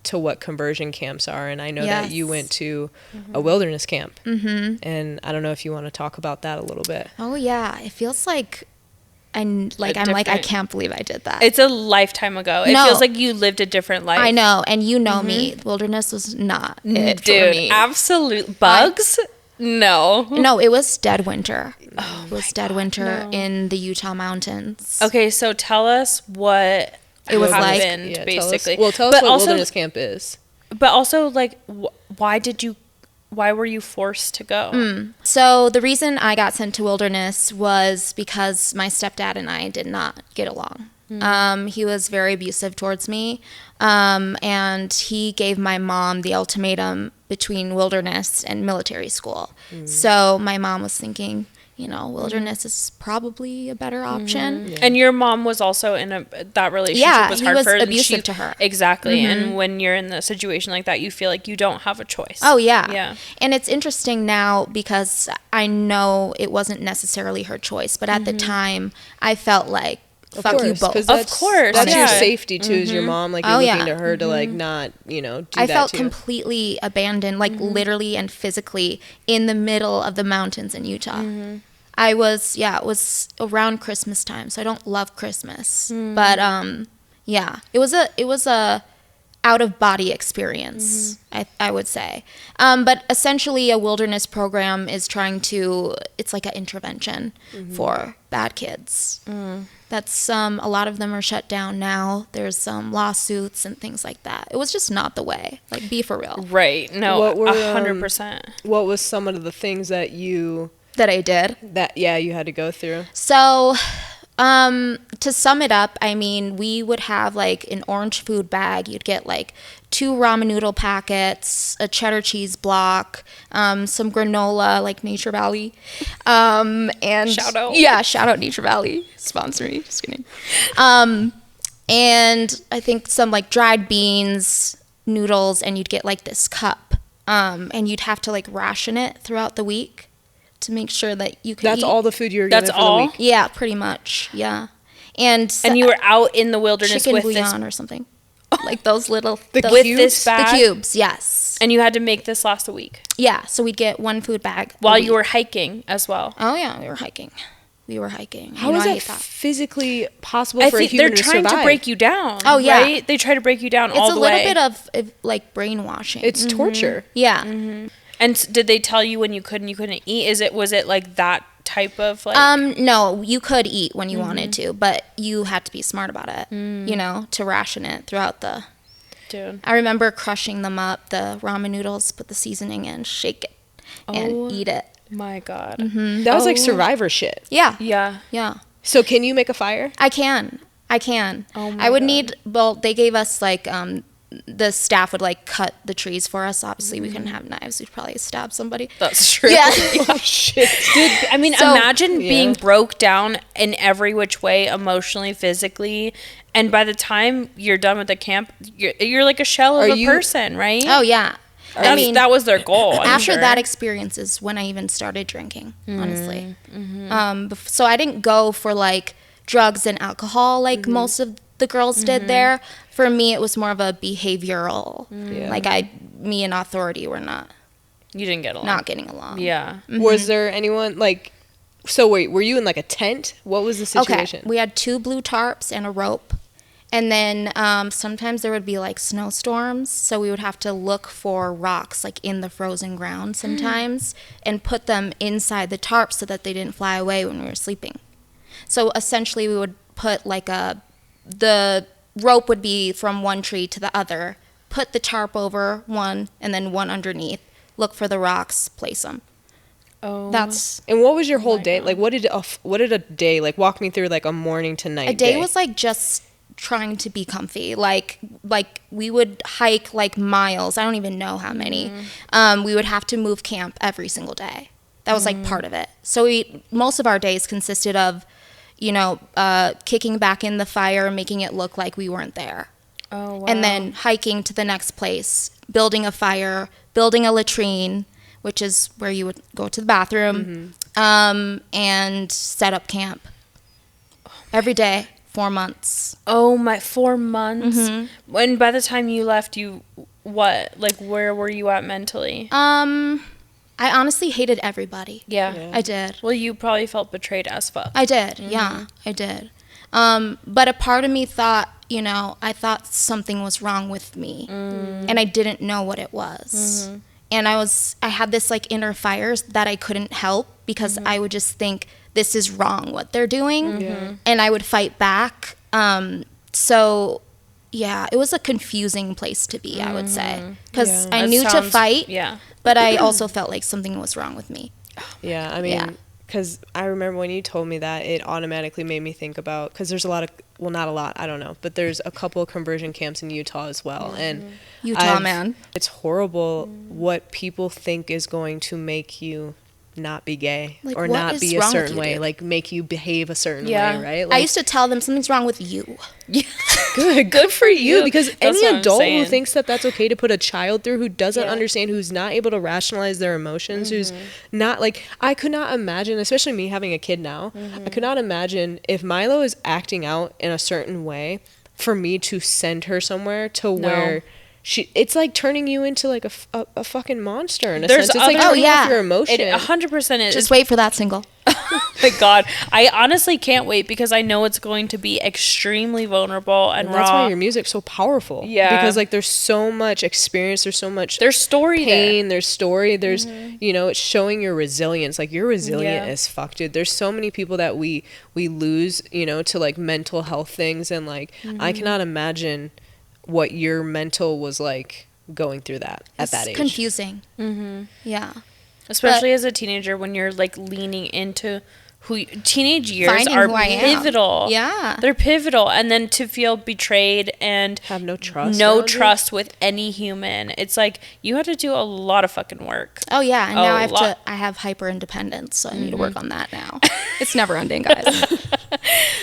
to what conversion camps are. And I know that you went to a wilderness camp. And I don't know if you want to talk about that a little bit. Oh yeah. It feels like I'm like, I can't believe I did that. It's a lifetime ago. It feels like you lived a different life. I know. And you know me. Wilderness was not it for me. Absolute bugs? No. No, it was dead winter. It was dead winter in the Utah mountains. Okay, so tell us what it was happened, like. Basically. Tell us what wilderness camp is. But also, like, why were you forced to go? So the reason I got sent to wilderness was because my stepdad and I did not get along. He was very abusive towards me, and he gave my mom the ultimatum between wilderness and military school. So my mom was thinking, wilderness is probably a better option. Yeah. And your mom was also in that relationship was hard he was for her. abusive to her. Exactly. And when you're in a situation like that, you feel like you don't have a choice. Oh, yeah. Yeah. And it's interesting now because I know it wasn't necessarily her choice, but at the time I felt like, fuck you both. Of course. That's your Honestly. safety too, as your mom. Like, you're looking to her to like not, do I that felt too. completely abandoned, like literally and physically in the middle of the mountains in Utah. I was, it was around Christmas time, so I don't love Christmas, but it was a out of body experience, I would say. But essentially a wilderness program is it's like an intervention for bad kids. That's a lot of them are shut down now. There's some lawsuits and things like that. It was just not the way. Like, be for real. Right. No, 100%. What was some of the things that you I did? You had to go through? So, to sum it up, I mean, we would have like an orange food bag. You'd get like 2 ramen noodle packets, a cheddar cheese block, some granola, like Nature Valley, and shout out. Yeah, shout out Nature Valley, sponsor me. Just kidding. And I think some like dried beans, noodles, and you'd get like this cup, and you'd have to like ration it throughout the week to make sure that you could That's eat. all the food you were given for the week? Yeah, pretty much. Yeah. And you were out in the wilderness chicken with bouillon or something. Like those little with this bag? The cubes, yes. And you had to make this last a week. Yeah, so we'd get 1 food bag while you were hiking as well. Oh yeah, we were hiking. How is that physically possible for a think human they're to trying survive? to break you down. Oh yeah, right? They try to break you down all the way. It's a little bit of like brainwashing. It's torture. Yeah. And did they tell you when you couldn't eat? Was it like that type of like? No, you could eat when you wanted to, but you had to be smart about it. To ration it throughout the. Dude. I remember crushing them up, the ramen noodles, put the seasoning in, shake it, and eat it. My God. That was like Survivor shit. Yeah. Yeah. Yeah. So can you make a fire? I can. Oh my I would God. need, they gave us like the staff would like cut the trees for us. Obviously we couldn't have knives. We'd probably stab somebody. That's true. Yeah. Oh shit. Dude, I mean, imagine being broke down in every which way, emotionally, physically, and by the time you're done with the camp, you're like a shell of a person, right? Oh yeah. I mean, that was their goal. After that experience is when I even started drinking, honestly. So I didn't go for like drugs and alcohol like most of the girls did there. For me, it was more of a behavioral. Like me and authority were not. You didn't get along. Not getting along. Yeah. Was there anyone like? So wait, were you in like a tent? What was the situation? Okay, we had 2 blue tarps and a rope. And then sometimes there would be like snowstorms, so we would have to look for rocks like in the frozen ground sometimes and put them inside the tarp so that they didn't fly away when we were sleeping. So essentially we would put like the rope would be from one tree to the other, put the tarp over one and then one underneath, look for the rocks, place them. Oh. And what was your whole day? Like what did a day like? Walk me through like a morning to night. A day was like just trying to be comfy. Like we would hike like miles. I don't even know how many. We would have to move camp every single day. That was like part of it. So most of our days consisted of, kicking back in the fire, making it look like we weren't there. Oh, wow. And then hiking to the next place, building a fire, building a latrine, which is where you would go to the bathroom, and set up camp every day. 4 months. Oh my, 4 months. When by the time you left, where were you at mentally? I honestly hated everybody. Yeah. I did. Well, you probably felt betrayed as fuck. I did. Yeah, I did. But a part of me thought, I thought something was wrong with me, and I didn't know what it was. And I had this like inner fire that I couldn't help because I would just think, this is wrong what they're doing, and I would fight back. So yeah, it was a confusing place to be, I would say, because I knew to fight, but I also felt like something was wrong with me. Yeah, I mean, because I remember when you told me that, it automatically made me think about, because there's a lot of, well, not a lot, I don't know, but there's a couple of conversion camps in Utah as well, and Utah, man, it's horrible what people think is going to make you not be gay, like, or not be a certain way, like make you behave a certain way, right? Like, I used to tell them something's wrong with you. Good for you, because any adult who thinks that that's okay to put a child through, who doesn't understand, who's not able to rationalize their emotions, who's not like, I could not imagine, especially me having a kid now, I could not imagine if Milo is acting out in a certain way for me to send her somewhere to where it's like turning you into like a fucking monster in a sense. It's like turning off your emotion. It 100% is. Just wait for that single. Oh my God. I honestly can't wait because I know it's going to be extremely vulnerable and raw. That's why your music's so powerful. Yeah. Because like there's so much experience, there's so much story pain, there's story, there's it's showing your resilience. Like you're resilient as fuck, dude. There's so many people that we lose, to like mental health things, and like I cannot imagine what your mental was like going through that at that age. It's confusing. Yeah. Especially as a teenager when you're like leaning into teenage years are pivotal. Yeah. They're pivotal. And then to feel betrayed and have no trust. No trust with any human. It's like you have to do a lot of fucking work. Oh yeah. And now I have hyper independence, so I need to work on that now. It's never ending, guys.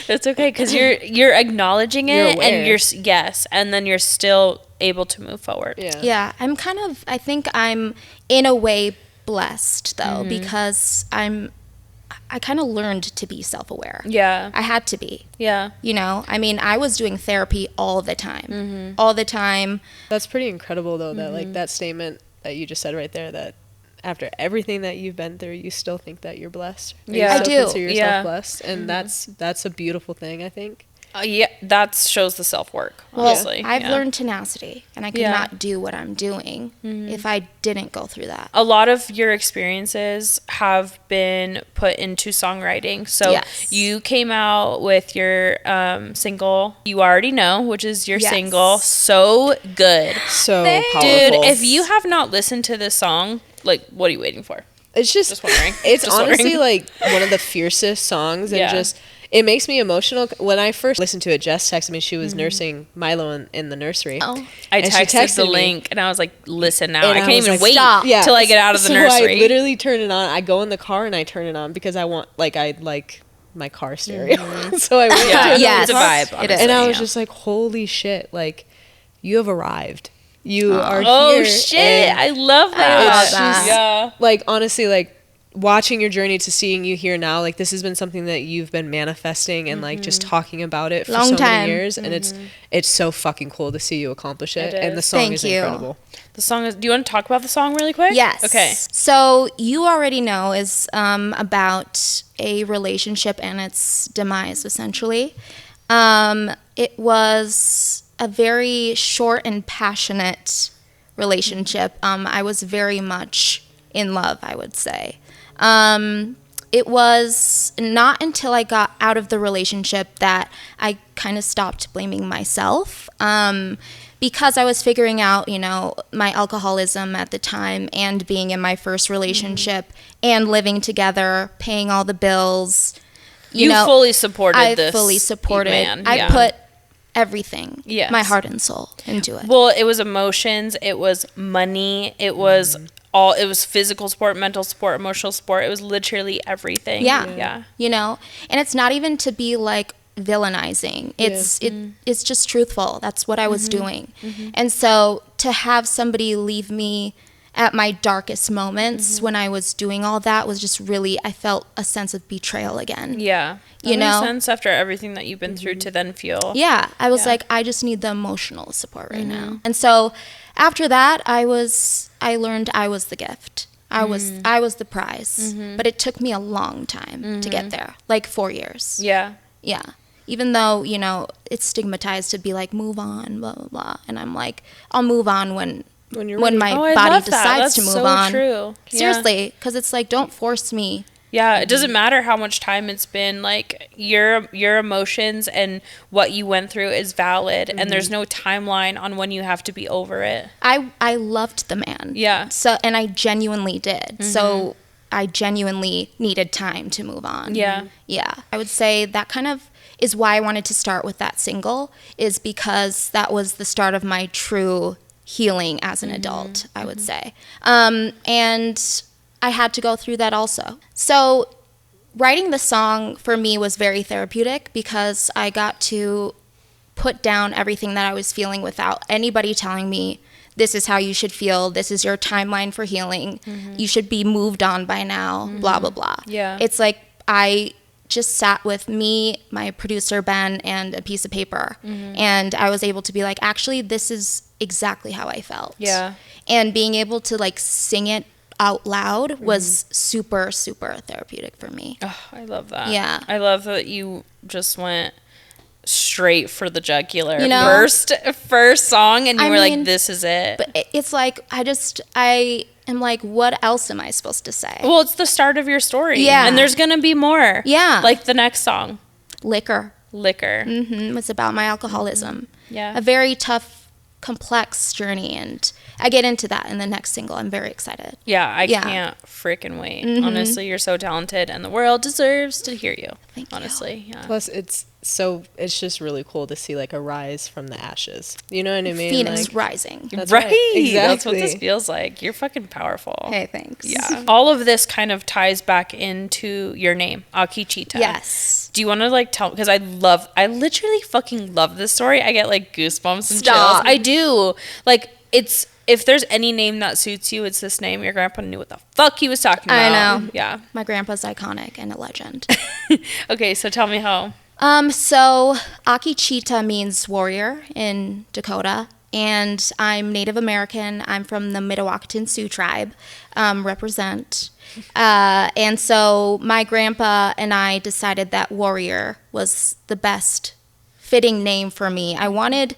It's okay because you're acknowledging it, and and then you're still able to move forward. Yeah. I think I'm in a way blessed though, because I kind of learned to be self-aware. Yeah. I had to be. Yeah. I mean, I was doing therapy all the time. All the time. That's pretty incredible though, that like that statement that you just said right there, that after everything that you've been through, you still think that you're blessed. Yeah, I do. Consider yourself blessed, and that's a beautiful thing, I think. That shows the self-work, honestly. Well, I've learned tenacity, and I could not do what I'm doing if I didn't go through that. A lot of your experiences have been put into songwriting. So you came out with your single, You Already Know, which is your single. So good. So powerful. Dude, if you have not listened to this song, like, what are you waiting for? It's just wondering. It's honestly like one of the fiercest songs, and it makes me emotional. When I first listened to it, Jess texted me. She was nursing Milo in the nursery. Oh. I texted the link, and I was like, listen now. I can't even like, wait till I get out of the nursery. I literally turn it on. I go in the car, and I turn it on because I want, like, I like my car stereo. So I went it's a vibe. Honestly, and I was just like, holy shit, like, you have arrived. You are here. Oh, shit. I love that. Yeah. Like, honestly, like, watching your journey to seeing you here now, like, this has been something that you've been manifesting and, like, just talking about it for so many years. And it's so fucking cool to see you accomplish it. And the song is incredible. The song is... Do you want to talk about the song really quick? Yes. Okay. So, You Already Know is about a relationship and its demise, essentially. It was a very short and passionate relationship. I was very much in love, I would say. It was not until I got out of the relationship that I kind of stopped blaming myself, because I was figuring out, you know, my alcoholism at the time and being in my first relationship and living together, paying all the bills. You know, fully supported this. I fully supported. Man. I put everything, yes, my heart and soul into it. Well, it was emotions, it was money, it was it was physical support, mental support, emotional support. It was literally everything. Yeah. You know, and it's not even to be like villainizing. It's just truthful. That's what I was doing. And so to have somebody leave me at my darkest moments when I was doing all that was just really, I felt a sense of betrayal again. Yeah. That makes sense after everything that you've been through to then feel. Yeah. I was like, I just need the emotional support right now. And so after that, I learned I was the gift. I was the prize. But it took me a long time to get there, like 4 years. Yeah. Yeah. Even though, you know, it's stigmatized to be like, move on, blah, blah, blah. And I'm like, I'll move on when my body decides to move on. True. Seriously, because it's like, don't force me. Yeah, it doesn't matter how much time it's been. Like, your emotions and what you went through is valid, and there's no timeline on when you have to be over it. I loved the man. Yeah. So, and I genuinely did. So I genuinely needed time to move on. Yeah. Yeah. I would say that kind of is why I wanted to start with that single, is because that was the start of my true healing as an adult, I would say. And I had to go through that also. So writing the song for me was very therapeutic because I got to put down everything that I was feeling without anybody telling me, this is how you should feel, this is your timeline for healing, you should be moved on by now, blah, blah, blah. Yeah. It's like I just sat with me, my producer Ben, and a piece of paper. And I was able to be like, actually, this is exactly how I felt. Yeah. And being able to like sing it out loud was super, super therapeutic for me. Oh, I love that. Yeah. I love that you just went straight for the jugular. You know? First song, and you were like, this is it. But it's like, I am like, what else am I supposed to say? Well, it's the start of your story. Yeah. And there's going to be more. Yeah. Like the next song. Liquor. It's about my alcoholism. Yeah. A very tough, complex journey, and I get into that in the next single. I'm very excited. Yeah, I can't freaking wait. Honestly, you're so talented, and the world deserves to hear you. Thank you. Honestly, yeah. Plus, it's just really cool to see like a rise from the ashes. You know what I mean? Phoenix like, rising. That's right. Exactly. That's what this feels like. You're fucking powerful. Hey, thanks. Yeah. All of this kind of ties back into your name, Akichita. Yes. Do you want to like tell? Because I literally fucking love this story. I get like goosebumps and chills. I do. Like, it's, if there's any name that suits you, it's this name. Your grandpa knew what the fuck he was talking about. I know. Yeah. My grandpa's iconic and a legend. Okay, so tell me how. So Akichita means warrior in Dakota, and I'm Native American. I'm from the Mdewakanton Sioux tribe, represent. And so my grandpa and I decided that warrior was the best fitting name for me. I wanted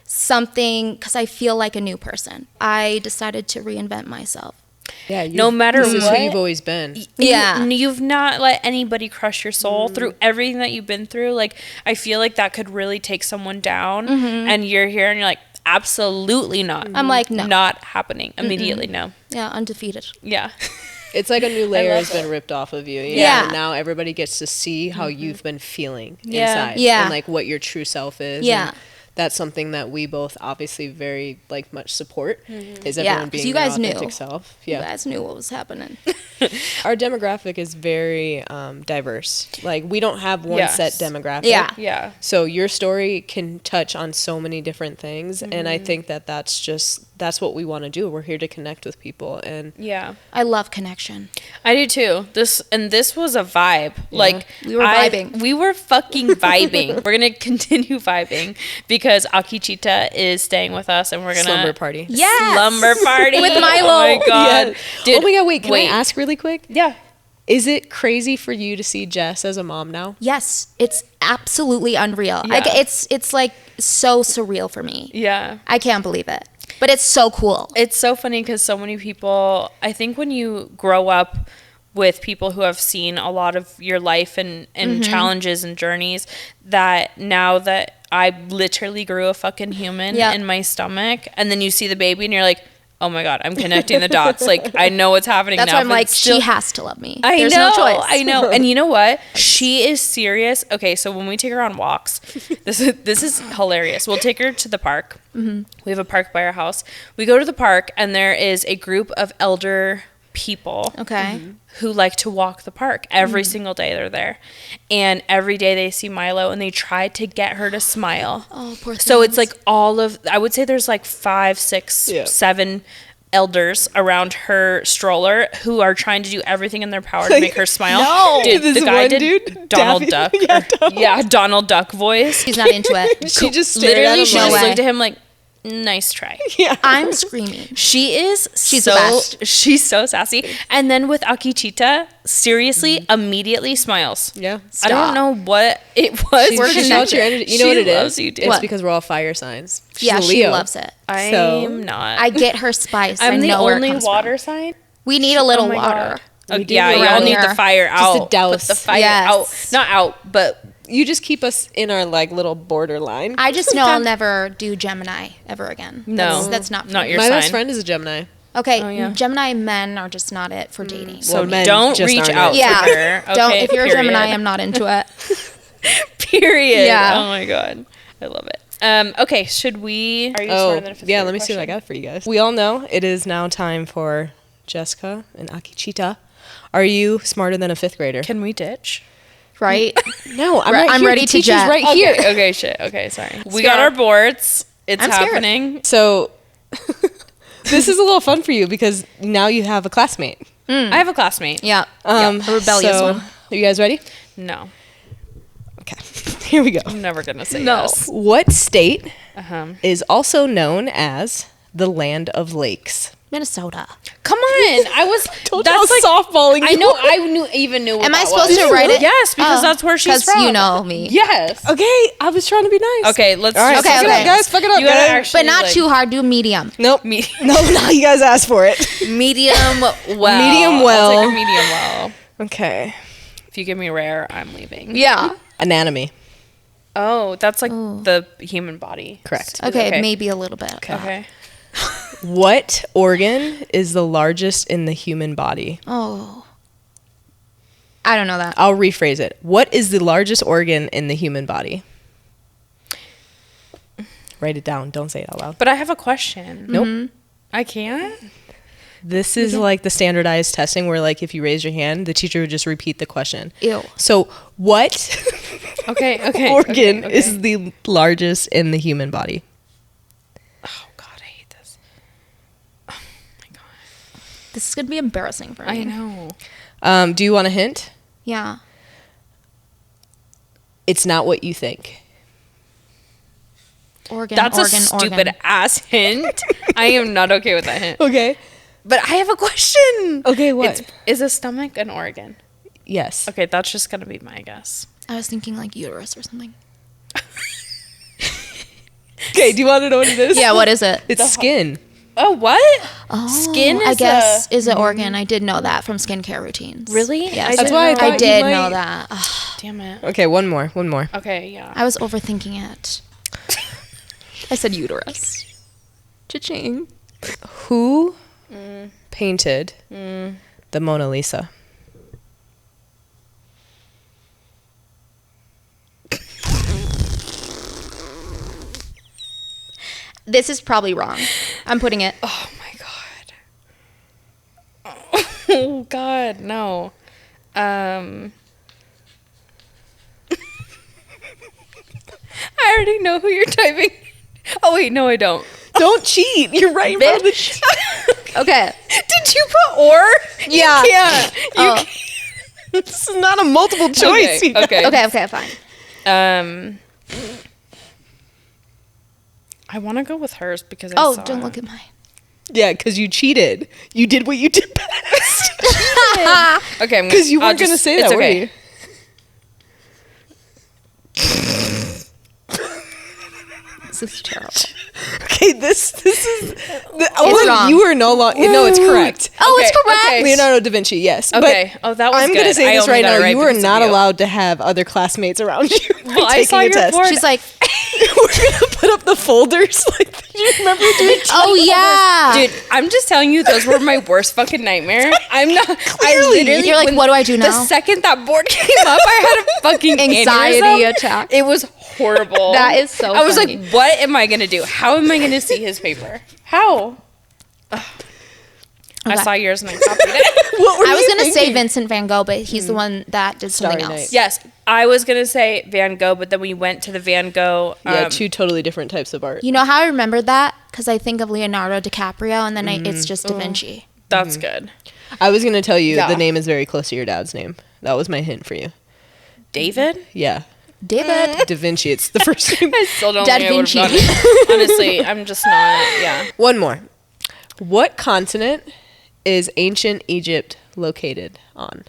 something, because I feel like a new person. I decided to reinvent myself. Yeah, no matter this is what, who you've always been. Yeah. You've not let anybody crush your soul through everything that you've been through. Like, I feel like that could really take someone down, and you're here and you're like, absolutely not. I'm like, no. Not happening. Immediately, no. Yeah, undefeated. Yeah. It's like a new layer has been ripped off of you. Yeah. And now everybody gets to see how you've been feeling inside. Yeah. And like what your true self is. Yeah. And that's something that we both obviously very like much support is Yeah, everyone 'cause being you their guys knew. authentic self. Yeah. You guys knew what was happening. Our demographic is very diverse. Like we don't have one Yes. set demographic. Yeah. Yeah. So your story can touch on so many different things, and I think that that's what we want to do. We're here to connect with people, and Yeah. I love connection. I do too. This was a vibe. Like We were vibing. We were fucking vibing. We're gonna continue vibing because Akichita is staying with us, and we're gonna slumber party. Yes. slumber party With Milo. Oh my god, Yeah. dude! Oh my god! Wait, can I ask really quick? Yeah. Is it crazy for you to see Jess as a mom now? Yes, it's absolutely unreal. Yeah. It's like so surreal for me. Yeah. I can't believe it. But it's so cool. It's so funny because so many people, I think when you grow up with people who have seen a lot of your life and challenges and journeys, that now that I literally grew a fucking human in my stomach, and then you see the baby and you're like, oh my god, I'm connecting the dots. Like I know what's happening. That's now. why I'm but like, still, she has to love me. I There's know, no choice. I know. And you know what? She is serious. Okay, so when we take her on walks, this is hilarious. We'll take her to the park. We have a park by our house. We go to the park, and there is a group of elder people Okay. who like to walk the park. Every single day they're there. And every day they see Milo, and they try to get her to smile. Oh, poor So things. it's like I would say there's like 5, 6, 7 elders around her stroller who are trying to do everything in their power to make her smile. No. Dude, This the guy one did dude, Donald Daffy. Duck. Donald Duck voice. She's not into it. She just stared at Literally, him she No just way. looked at him like, nice try. I'm screaming. She is She's so, the best. She's so sassy. And then with Akichita, seriously, immediately smiles. Yeah. I don't know what it was. She's We're just connected. out your energy. You know She what it loves is? you, dude. It's What? because we're all fire signs. She's Yeah, a she Leo. loves it. I'm not. I get her spice. I I'm the know where it only comes water from. sign. We need a little Oh my water. God. We do Yeah, need y'all around need here. the fire Just out. to douse. Put the fire Yes. out. Not out, but You just keep us in our like little borderline. I just know I'll never do Gemini ever again. No. That's not for Not me. your My best sign. friend is a Gemini. Okay, Oh, yeah. Gemini men are just not it for dating. so Well, men don't just reach aren't out it. Yeah. to her. Don't. Okay, If you're period. a Gemini, I'm not into it. Period. Yeah. Oh my god. I love it. Okay, should we? Are you smarter than a fifth yeah. grade Let me see what I question? got for you guys. We all know it is now time for Jessica and Akichita. Are you smarter than a fifth grader? Can we ditch? Right? No, I'm, Right, right I'm here. ready The to teacher's jet. right here. Okay, shit. Okay, sorry. We got our boards. It's I'm scared. happening. So this is a little fun for you because now you have a classmate. I have a classmate. Yeah. A rebellious so, one. Are you guys ready? No. Okay. Here we go. I'm never gonna say No. yes. What state Uh-huh. is also known as the land of lakes? Minnesota. Come on. I was That's like softballing. I know I even knew what Am I that supposed was. to write it? Yes, because that's where she's from. you know me. Yes. Okay, I was trying to be nice. Okay, let's All right, just Okay, fuck it okay. up, guys. Fuck it up, You gotta guys. actually, But not like, too hard. Do medium. Nope. Me- No, you guys asked for it. medium well. Medium well. I'll take a medium well. Okay. If you give me rare, I'm leaving. Yeah. Anatomy. Oh, that's like the human body. Correct. Okay, maybe a little bit. Okay. What organ is the largest in the human body? Oh. I don't know that. I'll rephrase it. What is the largest organ in the human body? Write it down. Don't say it out loud. But I have a question. Nope. I can't? This is like the standardized testing where like if you raise your hand, the teacher would just repeat the question. Ew. So what Okay. organ okay. is the largest in the human body? Oh, God, I hate this. Oh, my God. This is going to be embarrassing for me. I know. Do you want a hint? Yeah. It's not what you think. Organ, That's organ, a stupid organ. ass hint. I am not okay with that hint. Okay. But I have a question. Okay, what? Is a stomach an organ? Yes. Okay, that's just going to be my guess. I was thinking like uterus or something. Okay, do you want to know what it is? Yeah, what is it? It's skin. Oh, what? Oh, Skin I is guess is an organ. I did know that from skincare routines. Really? Yes. That's why I thought I you did might- know that. Ugh, Damn it. Okay, one more. Okay, yeah. I was overthinking it. I said uterus. Cha-ching. Who painted the The Mona Lisa. This is probably wrong. I'm putting it. Oh my god. Oh god, no. I already know who you're typing. Oh wait, no, I don't. Don't cheat. You're right, bitch. Okay. Did you put or? Yeah. You can't. Oh. This is not a multiple choice. Okay, fine. I want to go with hers because I saw don't it. look at mine. Yeah, because you cheated. You did what you did best. Okay, because you weren't going to say that, were you? This is terrible. Okay, this is wrong. You are no longer. No, it's correct. Oh, it's correct. okay. Leonardo da Vinci, yes. Okay. But That was I'm good. going to say I this only right got it now. right You are because of not you. allowed to have other classmates around you Well, I taking saw a your test. board. She's like, We're going to put up the folders. Like, do you remember doing? oh yeah. Dude, I'm just telling you, those were my worst fucking nightmare. I'm not. I literally. You're like, what do I do now? The second that board came up, I had a fucking Anxiety aneurysm. attack. It was horrible. That is so I was funny. like, what am I gonna do? How am I gonna see his paper? How? Ugh. I Okay. saw yours and I copied it. I was gonna say Vincent Van Gogh, but he's the one that did something Starry else. Night. Yes, I was gonna say Van Gogh, but then we went to the Van Gogh. Yeah, two totally different types of art. You know how I remember that? Because I think of Leonardo DiCaprio, and then it's just Da Vinci. That's good. I was going to tell you Yeah. the name is very close to your dad's name. That was my hint for you. David? Yeah. David. Da Vinci. It's the first name. I still don't Da think I would have Vinci. gotten it. Honestly, I'm just not. Yeah. One more. What continent is ancient Egypt located on?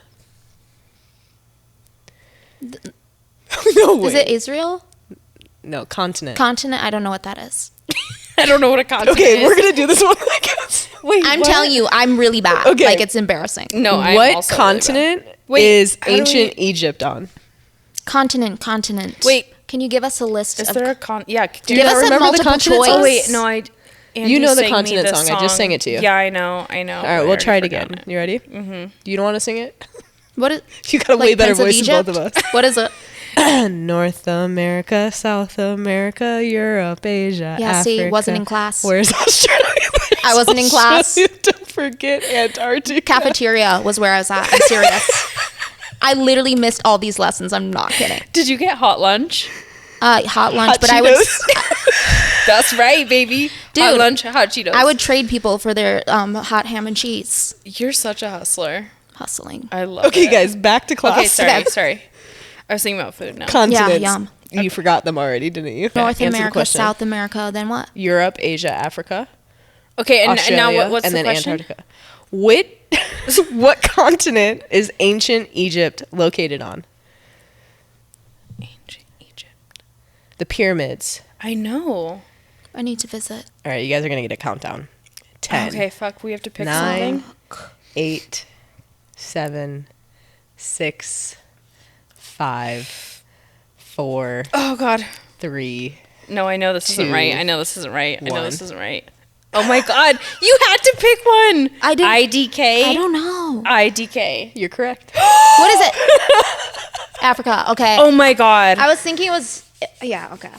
No way. Is it Israel? No, continent. Continent? I don't know what that is. I don't know what a continent Okay, is. we're going to do this one. I guess. Wait, I'm what? telling you, I'm really bad. Okay. Like, it's embarrassing. No, I'm What also really continent Wait, is how do ancient Egypt on? Continent. Wait. Can you give us a list Is of... there a Yeah. Do you Give not us a remember the multiple continent choice. song? Oh wait, no, Andy You know the sang me continent this song. I just sang it to you. Yeah, I know. All right, I we'll already try it forgot again. You ready? Mm-hmm. You don't want to sing it? What is... You got a way better voice than both of us. What is it? North America, South America, Europe, Asia, Yeah, Africa. see, wasn't in class. Where's Australia? I wasn't in class. Don't forget Antarctica. Cafeteria was where I was at. I'm serious. I literally missed all these lessons. I'm not kidding. Did you get hot lunch? Hot lunch, Hot but I would... Cheetos. That's right, baby. Dude, hot lunch, hot Cheetos. I would trade people for their hot ham and cheese. You're such a hustler. Hustling. I love Okay, it. guys, back to class. Okay, sorry. I was thinking about food now. Continents. Yeah, yum. You forgot them already, didn't you? North Answer the America, question. South America, then what? Europe, Asia, Africa, Okay, and Australia, now what's and the then question? Antarctica. What continent is ancient Egypt located on? Ancient Egypt. The pyramids. I know. I need to visit. All right, you guys are going to get a countdown. 10, Okay, fuck. We have to pick 9, something. 8, 7, 6, 5, 4, Oh God. 3. No, I know this isn't 2, right. I know this isn't right. I know this 1. isn't right. Oh my God. You had to pick one. I didn't- IDK. I don't know. IDK. You're correct. What is it? Africa. Okay. Oh my God. I was thinking it was... Yeah, okay.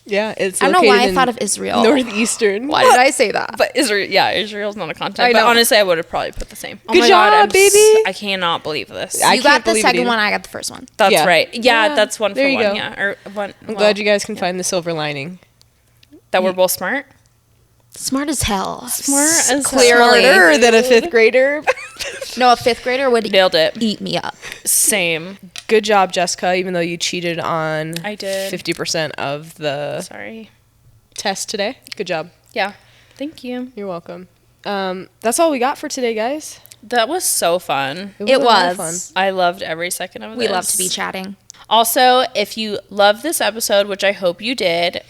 Yeah, it's I don't know located why I in thought of Israel. northeastern. Why did I say that? But Israel's not a continent. I But know. honestly, I would have probably put the same. Oh Good my God, job, baby. I cannot believe this. I You can't got the believe it second either. one, I got the first one. That's Yeah. right. Yeah, Yeah, that's one for there you one. go. Yeah, or one. I'm glad you guys can find the silver lining. that we're both smart. Smart as hell. Smart as Clearly. Smarter than a 5th grader. No, a 5th grader would Nailed it. eat me up. Same. Good job, Jessica, even though you cheated on I did. 50% of the Sorry. test today. Good job. Yeah. Thank you. You're welcome. That's all we got for today, guys. That was so fun. It a lot of was. I loved every second of it. We love to be chatting. Also, if you love this episode, which I hope you did,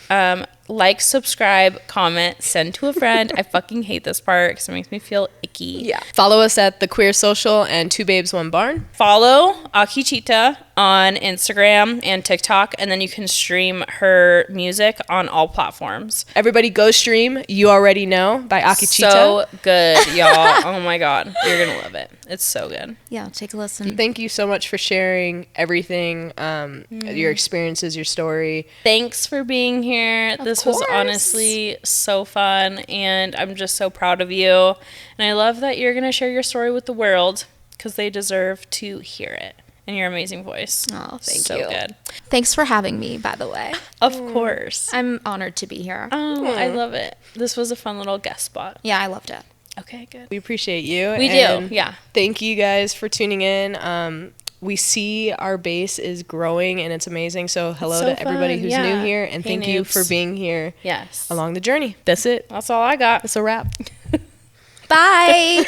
like, subscribe, comment, send to a friend. I fucking hate this part because it makes me feel icky. Yeah. Follow us at The Queer Social and 2 Babes, 1 Barn. Follow Akichita on Instagram and TikTok, and then you can stream her music on all platforms. Everybody go stream You Already Know by Akichita. So good, y'all. Oh my God. You're going to love it. It's so good. Yeah, take a listen. Thank you so much for sharing everything, your experiences, your story. Thanks for being here. This was honestly so fun, and I'm just so proud of you. And I love that you're going to share your story with the world because they deserve to hear it. And your amazing voice. Oh, thank you. So good. Thanks for having me, by the way. Of course. I'm honored to be here. Oh, I love it. This was a fun little guest spot. Yeah, I loved it. Okay, good. We appreciate you. We do, yeah. Thank you guys for tuning in. We see our base is growing and it's amazing. So hello to everybody who's new here. And thank you for being here along the journey. That's it. That's all I got. That's a wrap. Bye.